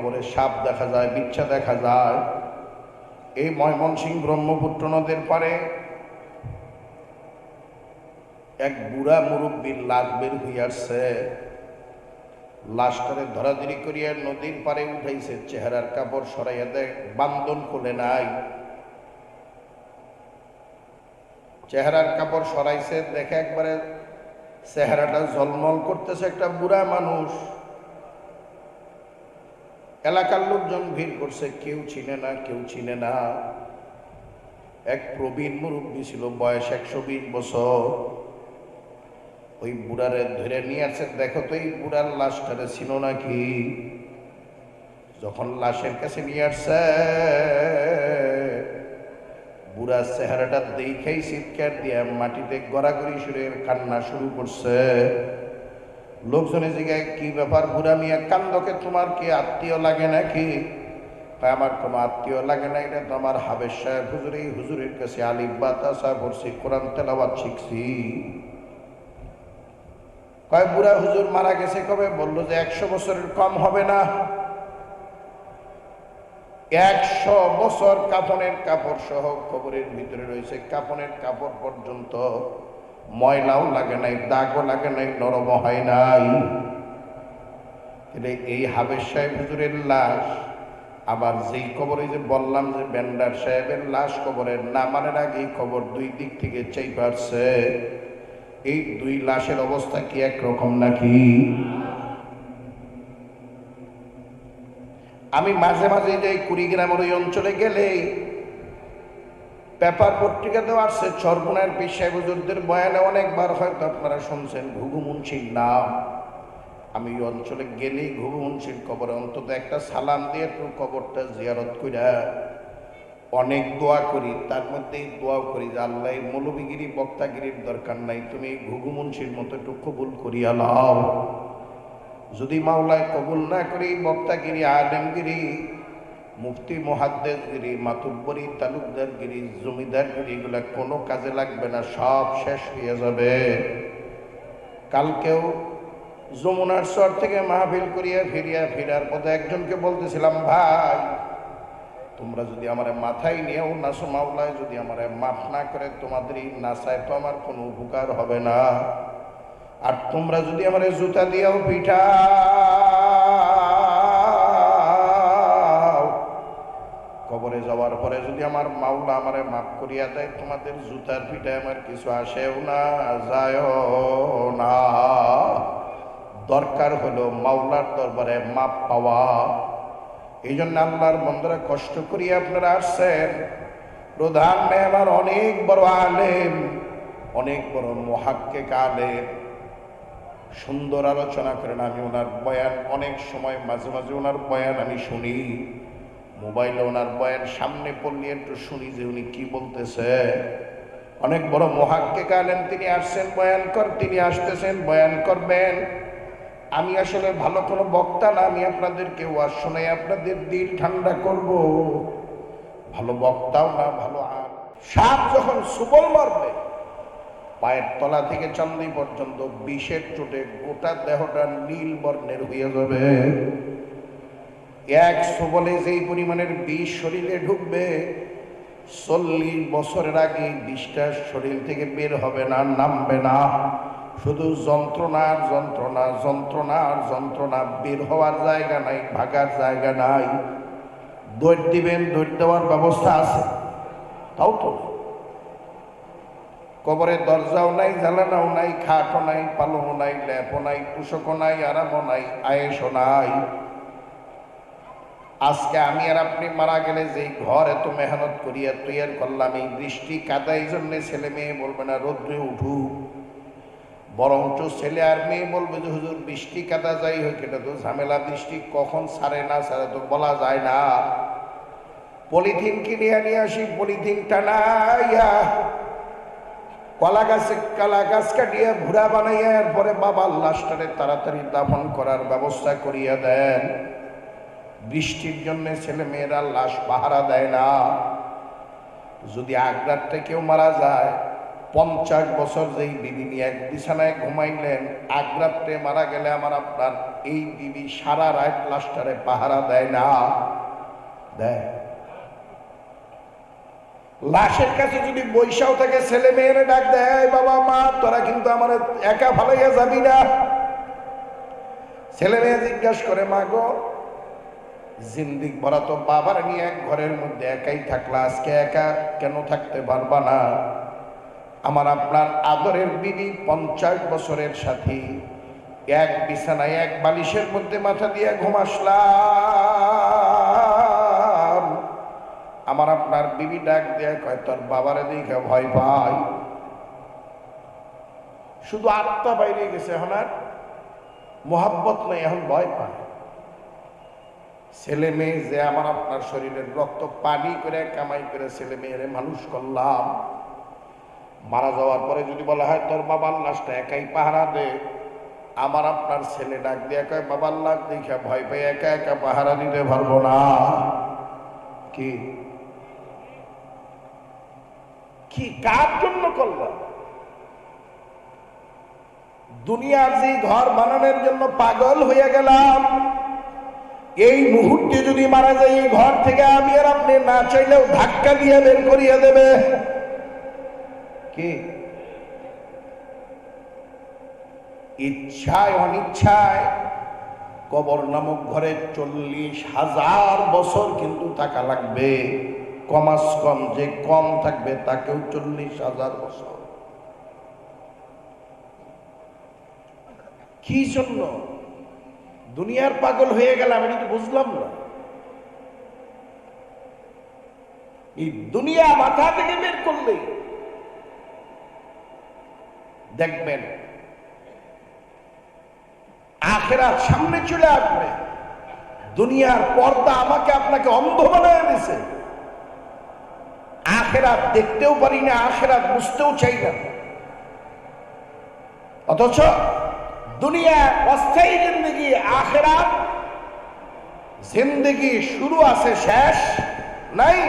কবরে সাপ দেখা যায়, বিচ্ছা দেখা যায়। এই ময়মনসিংহ ব্রহ্মপুত্র নদের পারে এক বুড়া মুরব্বীর লাশ বের হইয়া আসছে। লাশটারে ধরাধরি করিয়া নদীর পারে উঠাইছে, চেহারার কাপড় সরাইয়া দেয়, বান্ধন খুলে নাই। চেহারার কাপড় সরাইছে, দেখে একবারে চেহারাটা ঝলমল করতেছে, একটা বুড়া মানুষ। এলাকার লোকজন ভিড় করছে, কেউ চিনে না, কেউ চিনে না। এক প্রবীণ মুরব্বী ছিল, বয়স 120 বছর। ওই বুড়ারে ধরে নিয়ে আসছে, দেখো তো এই বুড়ার লাশটারে ছিল নাকি। যখন লাশের কাছে নিয়ে আসছে, বুড়া চেহারাটা দেখেই চিৎকার দিয়ে মাটিতে গড়াগড়ি সুরে কান্না শুরু করছে। লোকজনের জিগায়, কি ব্যাপার বুড়া মিয়া কান্দকে, তোমার কি আত্মীয় লাগে নাকি? আমার কোনো আত্মীয় লাগে না, এটা তো আমার হাবেশ সাহেব হুজুর, এই হুজুরের কাছে আলিফ বা তাসা পড়ছি, কোরআন তেলাওয়াত শিখছি। কয় বুড়া হুজুর মারা গেছে কবে? বললো যে 100 বছরের কম হবে না। 100 বছর কাফনের কাপড় সহ কবরের ভিতরে রয়েছে, কাফনের কাপড় পর্যন্ত ময়লাও লাগে নাই, দাগও লাগে নাই, নরম হয় নাই। এই হাবেশ সাহেব হুজুরের লাশ আবার যেই কবরে যে বললাম যে বেন্ডার সাহেবের লাশ কবরের নামানোর আগেই খবর 2 দিক থেকে চাই পারছে। এই 2 লাশের অবস্থা কি একরকম নাকি? আমি মাঝে মাঝে যাই কুড়িগ্রামের ওই অঞ্চলে গেলেই পেপার পত্রিকাতেও আসছে, চরমোনার পীর সাহেব হুজুরদের বয়ানে অনেকবার হয়তো আপনারা শুনছেন ঘুঘু মুন্সির নাম। আমি ওই অঞ্চলে গেলেই ঘুঘু মুন্সির কবরে অন্তত একটা সালাম দিয়ে একটু কবরটা জিয়ারত কইরা অনেক দোয়া করি। তার মধ্যে দোয়া করি যে আল্লাহ মৌলবীগিরি বক্তাগিরির দরকার নাই, তুমি ঘুঘু মুন্সির মতো একটু কবুল করিয়া লাও। যদি মাওলায় কবুল না করি, বক্তাগিরি, আলেমগিরি, মুফতি মুহাদ্দিসগিরি, মাতুব্বরি, তালুকদারগিরি, জমিদারগিরি, এগুলা কোনো কাজে লাগবে না, সব শেষ হয়ে যাবে। কালকেও যমুনার চর থেকে মাহফিল করিয়া ফিরার পথে একজনকে বলতেছিলাম, ভাই তোমরা যদি আমার মাথায় নিয়েও নাচো, মাওলায় যদি আমার মাফ না করে তোমাদের এই নাচায় তো আমার কোনো উপকার হবে না। আর তোমরা যদি আমার জুতা দিয়েও পিঠাও, কবরে যাওয়ার পরে যদি আমার মাওলা আমারে মাফ করিয়া দেয়, তোমাদের জুতার পিঠায় আমার কিছু আসেও না, যায়ও না। দরকার হলো মাওলার দরবারে মাপ পাওয়া। এই জন্য আল্লাহর বন্ধুরা কষ্ট করিয়া আপনারা আসছেন। প্রধান মেহমান অনেক বড় আলেম, অনেক বড় মুহাক্কিক আলেম, সুন্দর আলোচনা করেন। আমি ওনার বয়ান অনেক সময় মাঝে মাঝে ওনার বয়ান আমি শুনি, মোবাইলে ওনার বয়ান সামনে পড়লে একটু শুনি যে উনি কি বলতেছে। অনেক বড় মুহাক্কিক আলেম, তিনি আসছেন বয়ান তিনি আসতেছেন বয়ান করবেন। আমি আসলে ভালো কোনো বক্তা না, আমি আপনাদেরকে ওয়াজ শোনাই আপনাদের দিল ঠান্ডা করব। ভালো বক্তাও না, ভালো সাপ যখন সুবল মারবে, পায়ের তলা থেকে চান্দি পর্যন্ত বিষের চোটে গোটা দেহটা নীল বর্ণের হয়ে যাবে। এক সুবলে যেই পরিমাণের বিষ শরীরে ঢুকবে, 40 বছরের আগে বিষটা শরীর থেকে বের হবে না, নামবে না। শুধু যন্ত্রণার যন্ত্রণা, যন্ত্রণার যন্ত্রণা, বের হওয়ার জায়গা নাই, ভাগার জায়গা নাই। দৌড় দিবেন, দৌড় দেওয়ার ব্যবস্থা আছে, তাও তো কবরের দরজাও নাই, জানালাও নাই, খাটও নাই, পালও নাই, ল্যাপও নাই, তুষকও নাই, আরামও নাই, আয়েসও নাই। আজকে আমি আর আপনি মারা গেলে যেই ঘর এত মেহনত করিয়া তৈয়ার করলাম, এই বৃষ্টি কাদাই জন্যে ছেলে মেয়ে বলবে না রোদ্রে উঠু, বরঞ্চ ছেলে আর মেয়ে বলবে যে হুজুর বৃষ্টি কাদা যাই হোক, এটা তো ঝামেলা, বৃষ্টি কখন ছাড়ে না ছাড়ে তো বলা যায় না। পলিথিন কিনে নিয়ে আসি, পলিথিন টানাইয়া কলা গাছ কাটিয়া ভুড়া বানাইয়া এরপরে বাবার লাশটারে তাড়াতাড়ি দাফন করার ব্যবস্থা করিয়া দেন। বৃষ্টির জন্য ছেলে মেয়েরা লাশ পাহারা দেয় না। যদি আগ্রাতে কেউ মারা যায়, 50 বছর যেই বিবি নিয়ে এক বিছানায় ঘুমাইলেন, আগ্রাতে মারা গেলে আমার আপনার এই বিবি সারা রাত লাশটারে পাহারা দেয় না? দেয়। লাশের কাছে যদি বৈশাও থাকে, ছেলে মেয়েরে ডাক দেয়, বাবা মা তোরা কিন্তু আমার একা ভালাইয়া যাবি না। ছেলে মেয়ে জিজ্ঞাসা করে, মা গো জিন্দিক ভরা তো বাবার নিয়ে এক ঘরের মধ্যে একাই থাকলা, আজকে একা কেন থাকতে পারবা না? আমার আপনার আদরের বিবি 50 বছরের সাথী, এক বিছানায় এক বালিশের মধ্যে মাথা দিয়ে ঘুমাসলাম। আমার আপনার বিবি ডাক দিয়ে কয়, তোর বাবারে দেখে ভয় পাই। শুধু আত্মা বাইরে গেছে, এখন আর মোহাব্বত নেই, এখন ভয় পায়। ছেলে মেয়ে যে আমার আপনার শরীরের রক্ত পানি করে কামাই করে ছেলে মেয়েরে মানুষ করলাম, মারা যাওয়ার পরে যদি বলা হয় তোর বাবার লাশটা একাই পাহারা দে, আমার আপনার ছেলে ডাক দিয়ে কয়, বাবার লাশ দেখে ভয় পেয়ে একা একা পাহারা দিতে পারবো না। কি কি কার জন্য করলাম? দুনিয়ার যে ঘর বানানোর জন্য পাগল হয়ে গেলাম, এই মুহূর্তে যদি মারা যায়, এই ঘর থেকে আমি আর আপনি না চাইলেও ধাক্কা দিয়ে বের করিয়ে দেবে। কি ইচ্ছায় অনিচ্ছায় কবর নামক ঘরে 40,000 বছর কিন্তু থাকা লাগবে। কমাস কম যে কম থাকবে তাকেও 40,000 বছর। কি জন্য দুনিয়ার পাগল হয়ে গেলাম? আমি তো বুঝলাম না। এই দুনিয়া মাথা থেকে বের করলে দেখবেন আখিরাত সামনে চলে আসবে। দুনিয়ার পর্দা আমাকে আপনাকে অন্ধ বানায় দিয়েছে। আখিরাত দেখতেও পারি না, আখিরাত বুঝতেও চাই না। অথচ দুনিয়া অস্থায়ী জিন্দগি, আখিরাত জিন্দগি শুরু আছে, শেষ নাই।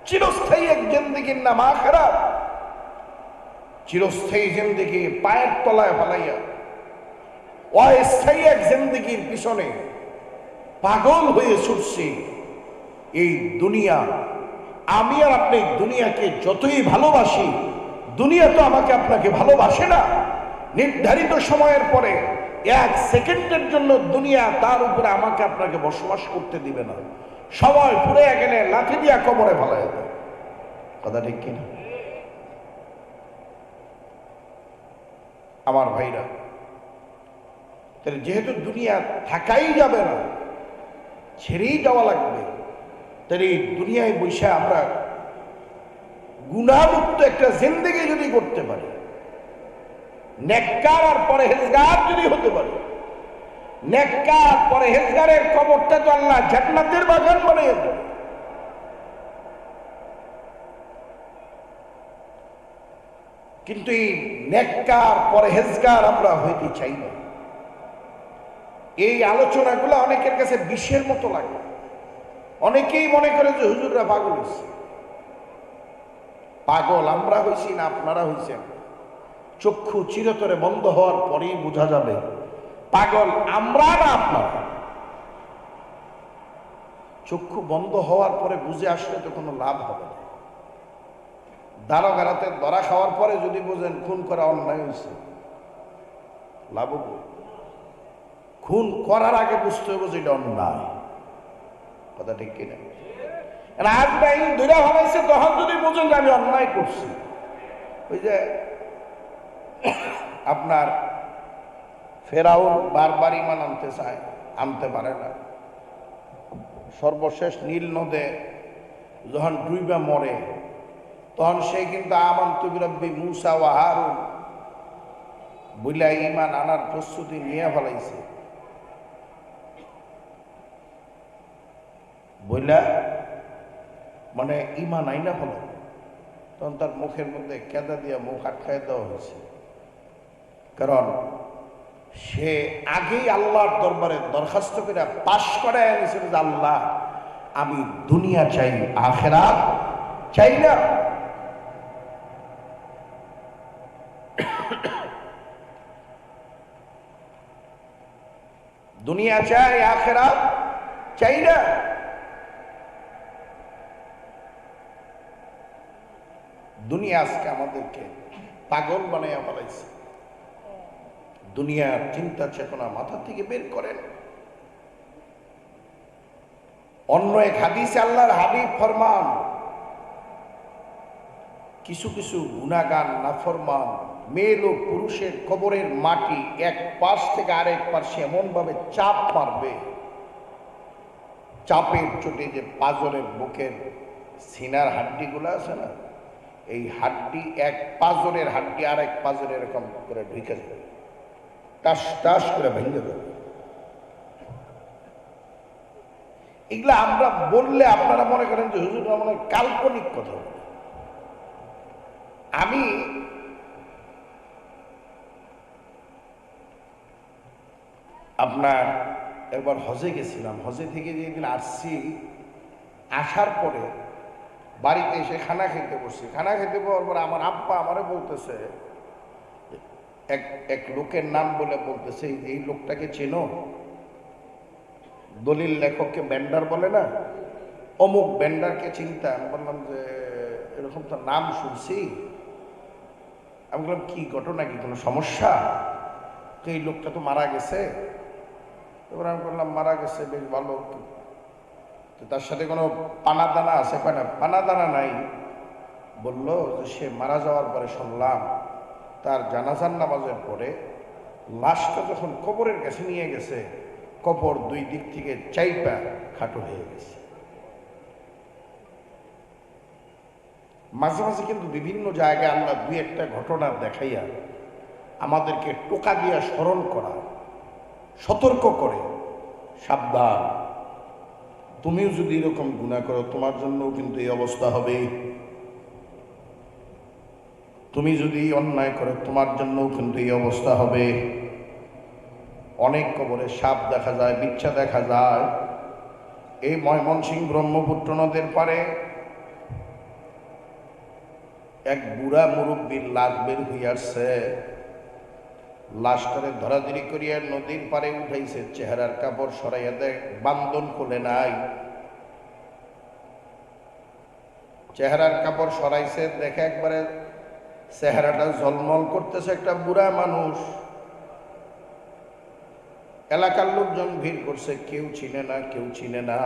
চিরস্থায়ী এক জিন্দগির নাম আখিরাত। চিরস্থায়ী জিন্দগি পায়ের তলায় ফেলাইয়া অস্থায়ী এক জিন্দগির পিছনে পাগল হয়ে ছুটছি। এই দুনিয়া, আমি আর আপনি দুনিয়াকে যতই ভালোবাসি, দুনিয়া তো আমাকে আপনাকে ভালোবাসে না। নির্ধারিত সময়ের পরে 1 সেকেন্ডের জন্য দুনিয়া তার উপরে আমাকে আপনাকে বসবাস করতে দিবে না। সময় পুরে গেলে লাঠি দিয়া কবরে ফেলায় দেয়। কথা ঠিক কিনা? আমার ভাইরা, তাহলে যেহেতু দুনিয়া থাকাই যাবে না, ছেড়েই যাওয়া লাগবে, তাহলে এই দুনিয়ায় বসে আমরা গুনাহমুক্ত একটা জিন্দেগি যদি করতে পারি, নেককার আর পরহেজগার যদি হতে পারে, নেককার পরহেজগারের কবরটা তো আল্লাহ জান্নাতের বাগান বানিয়ে দেবে। কিন্তু এই নেককার পরহেজগার আমরা হইতে চাই না। এই আলোচনাগুলো অনেকের কাছে বিষের মতো লাগে। অনেকেই মনে করে যে হুজুররা পাগল হয়েছে। পাগল আমরা হইছি না আপনারা হইছেন। চক্ষু চিরতরে বন্ধ হওয়ার পরেই বোঝা যাবে পাগল আমরা না আপনারা। চক্ষু বন্ধ হওয়ার পরে বুঝে আসলে তো কোনো লাভ হবে না। দারোগারাতে ধরা খাওয়ার পরে যদি বোঝেন খুন করা অন্যায় হয়েছে, লাভ হবে? খুন করার আগে বুঝতে হবে যে এটা অন্যায়। কথা ঠিক কিনা? আজ নাই ধরে হলাইছে, তখন যদি বোঝেন যে আমি অন্যায় করছি। ওই যে আপনার ফেরাউন বারবার ঈমান আনতে চায়, আনতে পারে না। সর্বশেষ নীল নদে যখন ডুইবা মরে, তখন সে কিন্তু আমানতু বিরাব্বি মূসা ওয়া হারুন বইলা ঈমান আনার প্রস্তুতি নিয়ে ফেলাইছে। বইলা মানে ঈমান আইনা ফেল, তখন তার মুখের মধ্যে কেদা দিয়া মুখ আটকায় দেওয়া হয়েছে। কারণ সে আগেই আল্লাহর দরবারে দরখাস্ত করে পাশ করায় এনেছিল যে আল্লাহ আমি দুনিয়া চাই, আখিরাত চাই না। দুনিয়া চাই, আখিরাত চাই না। দুনিয়া আজকে আমাদেরকে পাগল বানাইয়া ফেলাইছে। দুনিয়ার চিন্তা চেতনা মাথা থেকে বের করেন। অন্য এক হাদিসে আল্লাহর হাবিব ফরমান, কিছু কিছু গুনাহগার নাফরমান মেয়ে লোক পুরুষের কবরের মাটি এক পাশ থেকে আরেক পাশে এমন ভাবে চাপ মারবে, চাপের চোটে যে পাঁজরের বুকের সিনার হাড্ডিগুলো আছে না, এই হাড্ডি এক পাঁজরের হাড্ডি আরেক পাঁজরে এরকম করে ঢুকে যাবে, টাস টাস করে ভেঙে যাবে। এগুলা আমরা বললে আপনারা মনে করেন যে হুজুর মনে কাল্পনিক কথা। আমি আপনার একবার হজে গেছিলাম, হজে থেকে যেদিন আসছি, আসার পরে বাড়িতে এসে খানা খেতে বসছি। খানা খেতে পাওয়ার পরে আমার আব্বা আমারে বলতেছে, এক লোকের নাম বলে বলতেছে, এই লোকটাকে চেনো? দলিল লেখককে ব্যান্ডার বলে না, অমুক ব্যান্ডারকে চিন্তা। আমি বললাম যে এরকম তো নাম শুনছি। আমি বললাম কি ঘটনা, কি কোনো সমস্যা? তো এই লোকটা তো মারা গেছে। এবার আমি বললাম মারা গেছে, বেশ ভালো। তো তার সাথে কোনো পানা দানা আছে? না, পানা দানা নাই। বললো যে সে মারা যাওয়ার পরে শুনলাম তার জানাজার নামাজের পরে লাশটা যখন কবরের কাছে নিয়ে গেছে, কবর দুই দিক থেকে চাইপা খাটো হয়ে গেছে। মাঝে মাঝে কিন্তু বিভিন্ন জায়গায় আল্লাহ দুই একটা ঘটনা দেখাইয়া আমাদেরকে টোকা দিয়া স্মরণ করা, সতর্ক করে, সাবধান, তুমিও যদি এরকম গুনাহ করো তোমার জন্যও কিন্তু এই অবস্থা হবে। তুমি যদি অন্যায় করো তোমার জন্যও কিন্তু এই অবস্থা হবে। অনেক কবরে সাপ দেখা যায়, বিচ্ছা দেখা যায়। এই ময়মনসিংহ ব্রহ্মপুত্র নদের পারে এক বুড়া মুরব্বীর লাশ বের হয়ে আসছে। লাশটারে ধরাধরি করিয়া নদীর পারে উঠাইছে, চেহারার কাপড় সরাইয়া দেয়, বান্ধন খুলে নাই। চেহারার কাপড় সরাইছে, দেখে একবারে চেহারাটা ঝলমল করতেছে, একটা বুড়া মানুষ। এলাকার লোকজন ভিড় করছে, কেউ চিনে না, কেউ চিনে না।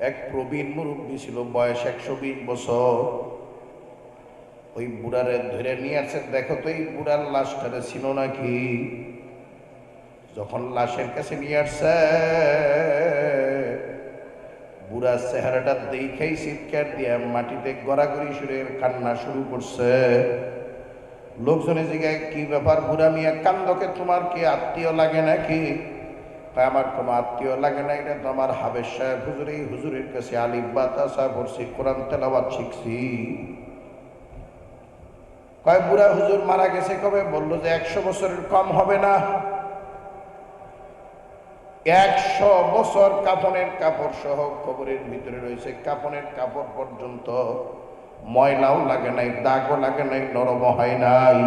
এক প্রবীণ মুরব্বী ছিল, বয়স 120 বছর। ওই বুড়ারে ধরে নিয়ে আসছে, দেখো তো এই বুড়ার লাশটারে ছিল নাকি। যখন লাশের কাছে নিয়ে আসছে, বুড়া চেহারাটা দেখেই চিৎকার দিয়ে মাটিতে গড়াগড়ি সুরে কান্না শুরু করছে। লোকজনের জায়গায় কি ব্যাপার বুড়া মিয়া কান্দকে, তোমার কি আত্মীয় লাগে নাকি? আমার কোনো আত্মীয় লাগে না, এটা তো আমার হাবেশ সাহেব হুজুর, এই হুজুরের কাছে আলিফ বা তাসা পড়ছি, কোরআন তেলাওয়াত শিখছি। কয় বুড়া হুজুর মারা গেছে কবে? বললো যে 100 বছরের কম হবে না। 100 বছর কাফনের কাপড় সহ কবরের ভিতরে রয়েছে, কাফনের কাপড় পর্যন্ত ময়লাও লাগে নাই, দাগও লাগে নাই, নরম হয় নাই।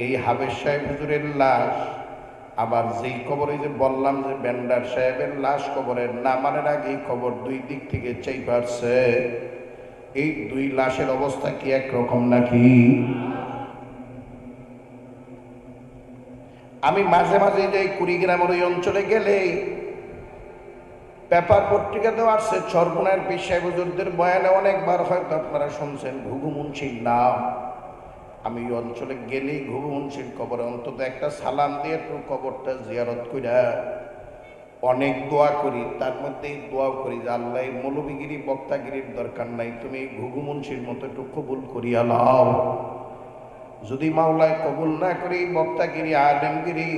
এই হাবেশ সাহেব হুজুরের লাশ আবার যেই কবরে যে বললাম যে ব্যান্ডার সাহেবের লাশ কবরের নামানোর আগে কবর দুই দিক থেকে চাই পারছে, এই দুই লাশের অবস্থা কি একরকম নাকি? আমি মাঝে মাঝে যাই কুড়িগ্রামের ওই অঞ্চলে গেলে পেপার পত্রিকাতেও আসছে, চরমোনাইয়ের পীর সাহেব হুজুরদের বয়ানে অনেকবার হয়তো আপনারা শুনছেন ঘুঘু মুন্সির নাম। আমি ওই অঞ্চলে গেলেই ঘুঘু মুন্সির কবরে অন্তত একটা সালাম দিয়ে একটু কবরটা জিয়ারত কইরা অনেক দোয়া করি। তার মধ্যে দোয়া করি যে আল্লাহ মৌলবীগিরি বক্তাগিরির দরকার নাই, তুমি ঘুঘু মুন্সির মতো একটু কবুল করিয়া লাও। যদি মাওলায় কবুল না করি, বক্তাগিরি, আলেমগিরি,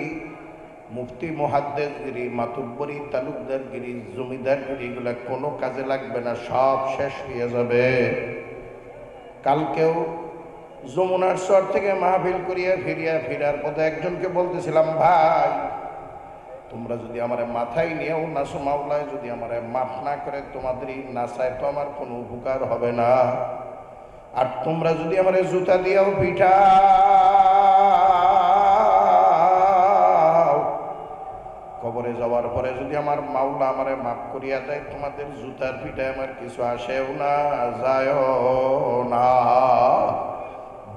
মুফতি মুহাদ্দিসগিরি, মাতুব্বরি, তালুকদারগিরি, জমিদারগিরি, এগুলা কোনো কাজে লাগবে না, সব শেষ হয়ে যাবে। কালকেও যমুনার চর থেকে মাহফিল করিয়া ফিরার পথে একজনকে বলতেছিলাম, ভাই তোমরা যদি আমার মাথায় নিয়েও নাচো, মাওলায় যদি আমার মাফ না করে তোমাদের এই নাচায় তো আমার কোনো উপকার হবে না। আর তোমরা যদি আমার জুতা দিয়েও পিঠা কবরে যাওয়ার পরে যদি আমার মাওলা আমারে মাফ করিয়া দেয়, তোমাদের জুতার পিঠায় আমার কিছু আসেও না, যায়ও না।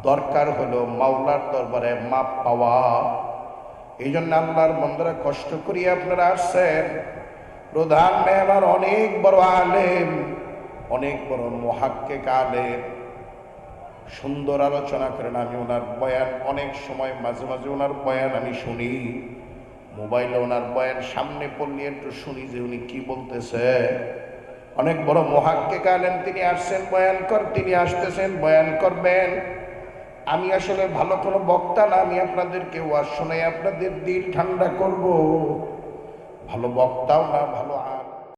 দরকার হলো মাওলার দরবারে মাপ পাওয়া। এই জন্য আল্লাহর বন্ধুরা কষ্ট করিয়া আপনারা আসছেন। প্রধান মেহমান অনেক বড় আলেম, অনেক বড় মুহাক্কিক আলেম, সুন্দর আলোচনা করেন। আমি ওনার বয়ান অনেক সময় মাঝে মাঝে ওনার বয়ান আমি শুনি, মোবাইলে ওনার বয়ান সামনে পড়লে একটু শুনি যে উনি কি বলতেছে। অনেক বড় মুহাক্কিক আলেম, তিনি আসছেন বয়ান তিনি আসতেছেন বয়ান করবেন। আমি আসলে ভালো কোনো বক্তা না, আমি আপনাদেরকে ওয়াজ শোনাই আপনাদের দিল ঠান্ডা করব, ভালো বক্তাও না, ভালো